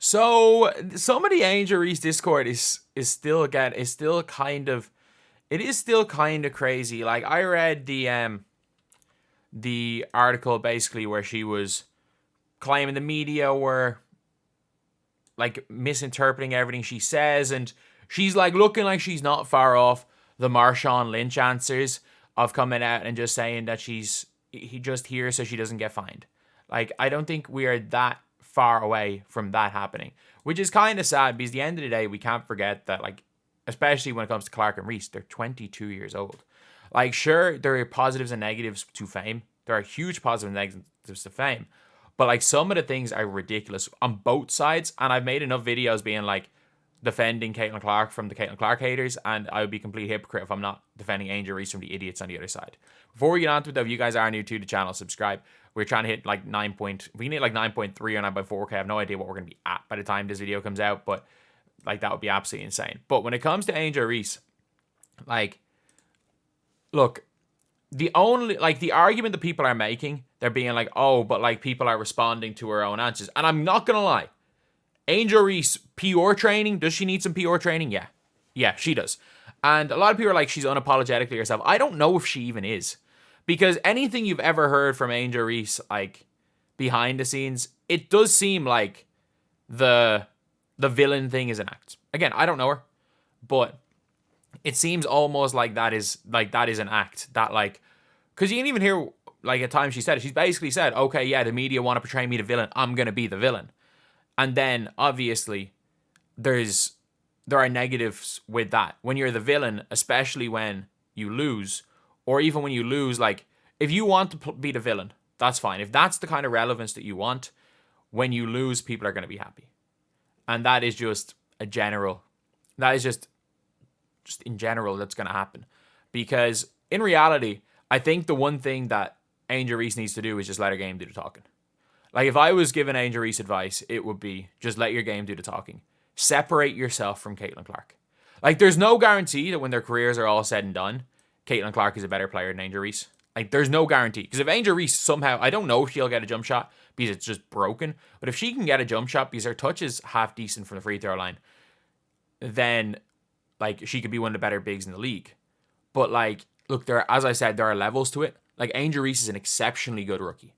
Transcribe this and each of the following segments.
So some of the Angel Reese Discord is still kind of crazy. Like I read the article basically where she was claiming the media were like misinterpreting everything she says, and she's like looking like she's not far off the Marshawn Lynch answers of coming out and just saying that he just here so she doesn't get fined. Like I don't think we are that far away from that happening, which is kind of sad because at the end of the day we can't forget that, like, especially when it comes to Clark and Reese, they're 22 years old. Like, sure, there are positives and negatives to fame. There are huge positives and negatives to fame. But, like, some of the things are ridiculous on both sides. And I've made enough videos being, like, defending Caitlin Clark from the Caitlin Clark haters. And I would be a complete hypocrite if I'm not defending Angel Reese from the idiots on the other side. Before we get on to it, though, if you guys are new to the channel, subscribe. We're trying to hit, like, we need, like, 9.3 or 9.4K. I have no idea what we're going to be at by the time this video comes out. But, like, that would be absolutely insane. But when it comes to Angel Reese, like, look, the argument that people are making, they're being like, oh, but like people are responding to her own answers. And I'm not going to lie. Angel Reese, PR training, does she need some PR training? Yeah. Yeah, she does. And a lot of people are like, she's unapologetically herself. I don't know if she even is. Because anything you've ever heard from Angel Reese, like, behind the scenes, it does seem like the villain thing is an act. Again, I don't know her. But it seems almost like that is an act. That, like, because you can even hear, like, at times she said it. She's basically said, okay, yeah, the media want to portray me the villain. I'm going to be the villain. And then, obviously, there are negatives with that. When you're the villain, especially when you lose, or even when you lose, like, if you want to be the villain, that's fine. If that's the kind of relevance that you want, when you lose, people are going to be happy. And that is just just in general, that's going to happen. Because in reality, I think the one thing that Angel Reese needs to do is just let her game do the talking. Like, if I was giving Angel Reese advice, it would be just let your game do the talking. Separate yourself from Caitlin Clark. Like, there's no guarantee that when their careers are all said and done, Caitlin Clark is a better player than Angel Reese. Like, there's no guarantee. Because if Angel Reese somehow, I don't know if she'll get a jump shot because it's just broken, but if she can get a jump shot because her touch is half decent from the free throw line, then, like, she could be one of the better bigs in the league. But, like, look, as I said, there are levels to it. Like, Angel Reese is an exceptionally good rookie.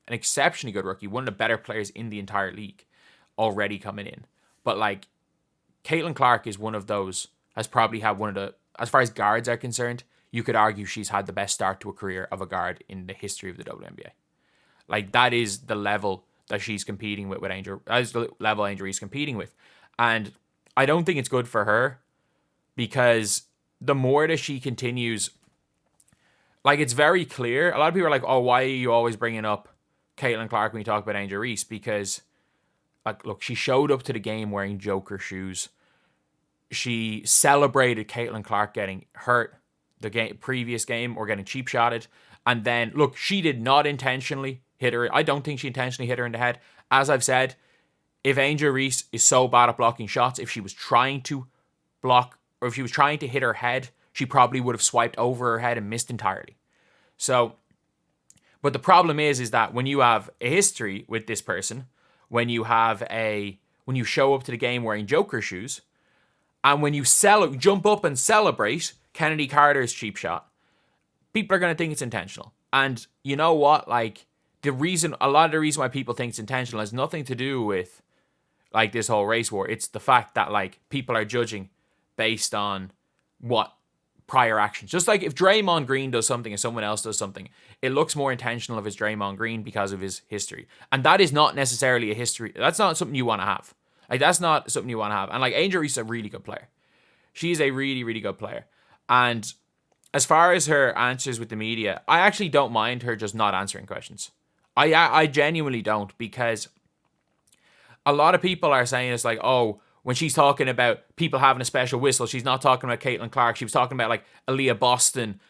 One of the better players in the entire league already coming in. But, like, Caitlin Clark is one of those, has probably had one of the, as far as guards are concerned, you could argue she's had the best start to a career of a guard in the history of the WNBA. Like, that is the level that she's competing with Angel. That is the level Angel Reese is competing with. And I don't think it's good for her, because the more that she continues, like, it's very clear. A lot of people are like, oh, why are you always bringing up Caitlin Clark when you talk about Angel Reese? Because, like, look, she showed up to the game wearing Joker shoes. She celebrated Caitlin Clark getting hurt the previous game or getting cheap shotted. And then, look, she did not intentionally hit her. I don't think she intentionally hit her in the head. As I've said, if Angel Reese is so bad at blocking shots, if she was trying to block, or if she was trying to hit her head, she probably would have swiped over her head and missed entirely. So, but the problem is that when you have a history with this person, when you show up to the game wearing Joker shoes, and when you jump up and celebrate Kennedy Carter's cheap shot, people are going to think it's intentional. And you know what? Like, a lot of the reason why people think it's intentional has nothing to do with, like, this whole race war. It's the fact that, like, people are judging based on what prior actions. Just like if Draymond Green does something and someone else does something, it looks more intentional if it's Draymond Green because of his history. And that is not necessarily a history. That's not something you want to have. Like, that's not something you want to have. And, like, Angel Reese is a really good player. She's a really, really good player. And as far as her answers with the media, I actually don't mind her just not answering questions. I genuinely don't, because a lot of people are saying it's like, oh, when she's talking about people having a special whistle, she's not talking about Caitlin Clark. She was talking about, like, Aaliyah Boston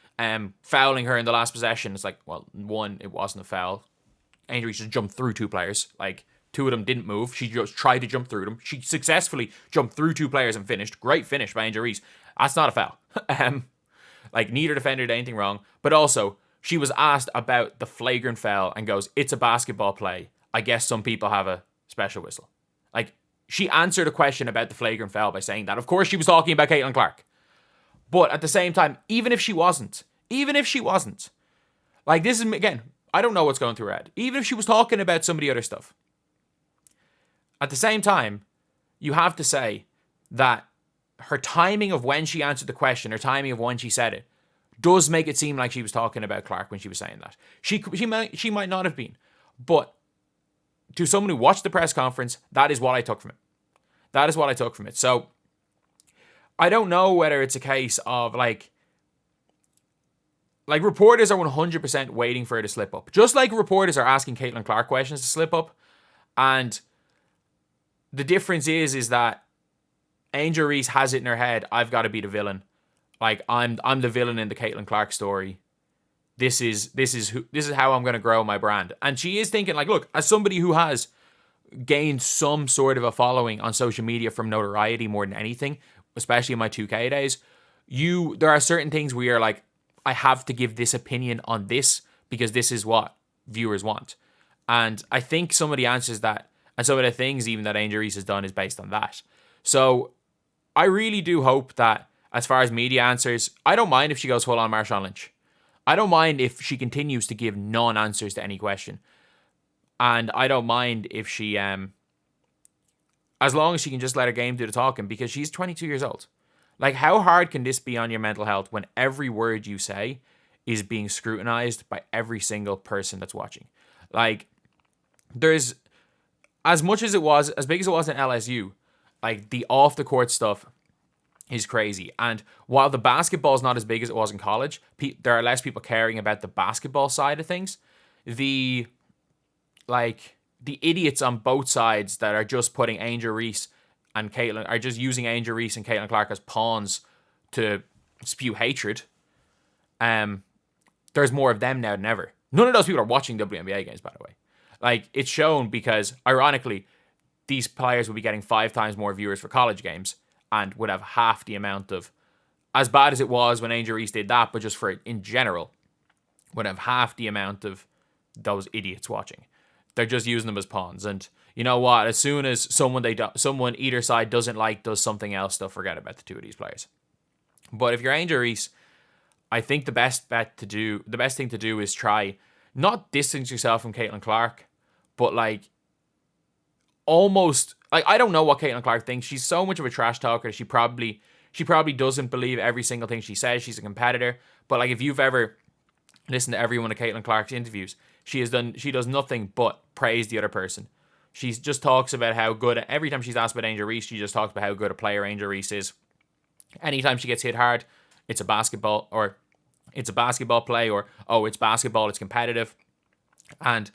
fouling her in the last possession. It's like, well, one, it wasn't a foul. Angel Reese just jumped through two players. Like, two of them didn't move. She just tried to jump through them. She successfully jumped through two players and finished. Great finish by Angel Reese. That's not a foul. Like, neither defender did anything wrong. But also, she was asked about the flagrant foul and goes, it's a basketball play. I guess some people have a special whistle. Like, she answered a question about the flagrant foul by saying that. Of course, she was talking about Caitlin Clark. But at the same time, even if she wasn't, like, this is, again, I don't know what's going through her head. Even if she was talking about some of the other stuff, at the same time, you have to say that her timing of when she answered the question, her timing of when she said it, does make it seem like she was talking about Clark when she was saying that. She might not have been. But to someone who watched the press conference, that is what I took from it. So I don't know whether it's a case of like reporters are 100% waiting for her to slip up. Just like reporters are asking Caitlin Clark questions to slip up. And the difference is that Angel Reese has it in her head, I've got to be the villain. Like, I'm the villain in the Caitlin Clark story. This is how I'm going to grow my brand. And she is thinking, like, look, as somebody who has gained some sort of a following on social media from notoriety more than anything, especially in my 2K days, there are certain things where you're like, I have to give this opinion on this because this is what viewers want. And I think some of the answers that, and some of the things even that Angel Reese has done is based on that. So I really do hope that as far as media answers, I don't mind if she goes full on Marshawn Lynch. I don't mind if she continues to give non-answers to any question. And I don't mind if she, as long as she can just let her game do the talking, because she's 22 years old. Like, how hard can this be on your mental health when every word you say is being scrutinized by every single person that's watching? Like, there's, as big as it was in LSU, like, the off-the-court stuff is crazy. And while the basketball is not as big as it was in college, there are less people caring about the basketball side of things. The idiots on both sides that are just putting Angel Reese and Caitlin, are just using Angel Reese and Caitlin Clark as pawns to spew hatred. There's more of them now than ever. None of those people are watching WNBA games, by the way. Like, it's shown because, ironically, these players will be getting 5 times more viewers for college games and would have half the amount of, as bad as it was when Angel Reese did that, but just for in general, would have half the amount of those idiots watching. They're just using them as pawns. And you know what? As soon as someone either side doesn't like does something else, they'll forget about the two of these players. But if you're Angel Reese, I think the best thing to do is try not distance yourself from Caitlin Clark, but like almost, like, I don't know what Caitlin Clark thinks. She's so much of a trash talker. She probably doesn't believe every single thing she says. She's a competitor. But like, if you've ever listened to every one of Caitlin Clark's interviews, she does nothing but praise the other person. She just talks about how good, every time she's asked about Angel Reese, she just talks about how good a player Angel Reese is. Anytime she gets hit hard, it's a basketball play, or, oh, it's basketball, it's competitive. And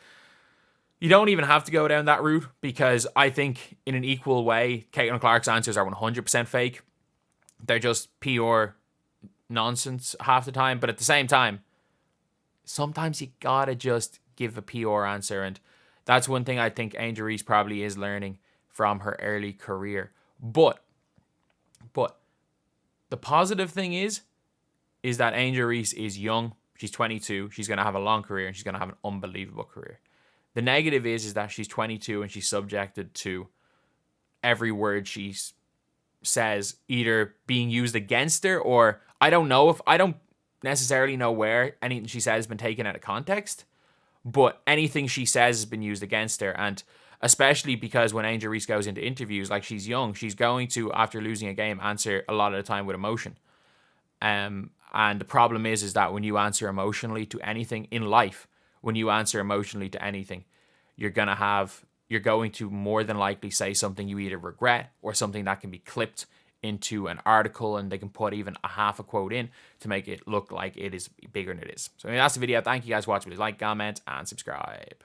you don't even have to go down that route, because I think in an equal way, Caitlin Clark's answers are 100% fake. They're just pure nonsense half the time. But at the same time, sometimes you gotta just give a pure answer. And that's one thing I think Angel Reese probably is learning from her early career. But the positive thing is that Angel Reese is young. She's 22. She's going to have a long career, and she's going to have an unbelievable career. The negative is that she's 22 and she's subjected to every word she says either being used against her, or I don't necessarily know where anything she says has been taken out of context, but anything she says has been used against her. And especially because when Angel Reese goes into interviews, like, she's young, she's going to, after losing a game, answer a lot of the time with emotion. And the problem is that when you answer emotionally to anything in life, you're going to more than likely say something you either regret, or something that can be clipped into an article, and they can put even a half a quote in to make it look like it is bigger than it is. So that's the video. Thank you guys for watching. Please like, comment, and subscribe.